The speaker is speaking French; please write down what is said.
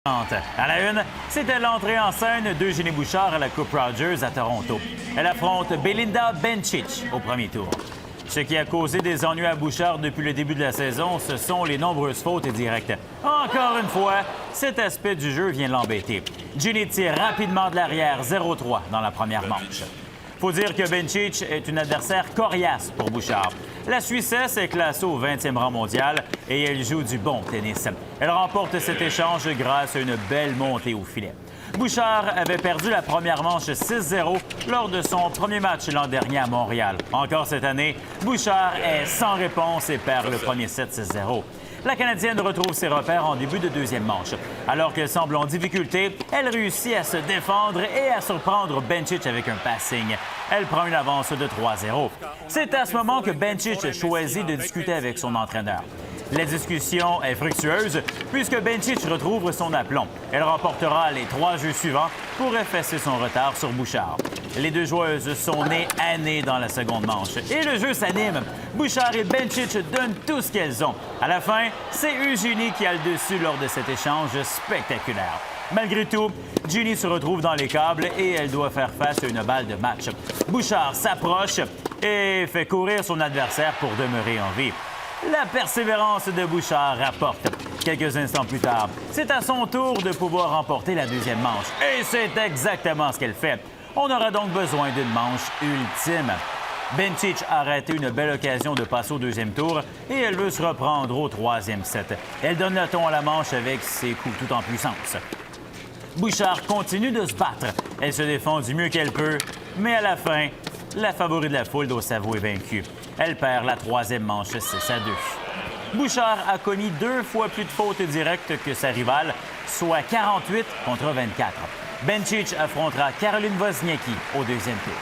À la une, c'était l'entrée en scène d'Eugénie Bouchard à la Coupe Rogers à Toronto. Elle affronte Belinda Bencic au premier tour. Ce qui a causé des ennuis à Bouchard depuis le début de la saison, ce sont les nombreuses fautes directes. Encore une fois, cet aspect du jeu vient l'embêter. Ginny tire rapidement de l'arrière, 0-3 dans la première manche. Faut dire que Bencic est une adversaire coriace pour Bouchard. La Suissesse est classée au 20e rang mondial et elle joue du bon tennis. Elle remporte cet échange grâce à une belle montée au filet. Bouchard avait perdu la première manche 6-0 lors de son premier match l'an dernier à Montréal. Encore cette année, Bouchard est sans réponse et perd le premier set 6-0. La Canadienne retrouve ses repères en début de deuxième manche. Alors qu'elle semble en difficulté, elle réussit à se défendre et à surprendre Bencic avec un passing. Elle prend une avance de 3-0. C'est à ce moment que Bencic choisit de discuter avec son entraîneur. La discussion est fructueuse puisque Bencic retrouve son aplomb. Elle remportera les 3 jeux suivants pour effacer son retard sur Bouchard. Les deux joueuses sont nées à nez dans la seconde manche. Et le jeu s'anime. Bouchard et Bencic donnent tout ce qu'elles ont. À la fin, c'est Eugénie qui a le dessus lors de cet échange spectaculaire. Malgré tout, Ginny se retrouve dans les câbles et elle doit faire face à une balle de match. Bouchard s'approche et fait courir son adversaire pour demeurer en vie. La persévérance de Bouchard rapporte. Quelques instants plus tard, c'est à son tour de pouvoir remporter la deuxième manche. Et c'est exactement ce qu'elle fait. On aura donc besoin d'une manche ultime. Bencic a raté une belle occasion de passer au deuxième tour et elle veut se reprendre au troisième set. Elle donne le ton à la manche avec ses coups tout en puissance. Bouchard continue de se battre. Elle se défend du mieux qu'elle peut, mais à la fin, la favorite de la foule doit s'avouer vaincue. Elle perd la troisième manche 6-2. Bouchard a commis 2 fois plus de fautes directes que sa rivale, soit 48 contre 24. Bencic affrontera Caroline Wozniacki au deuxième tour.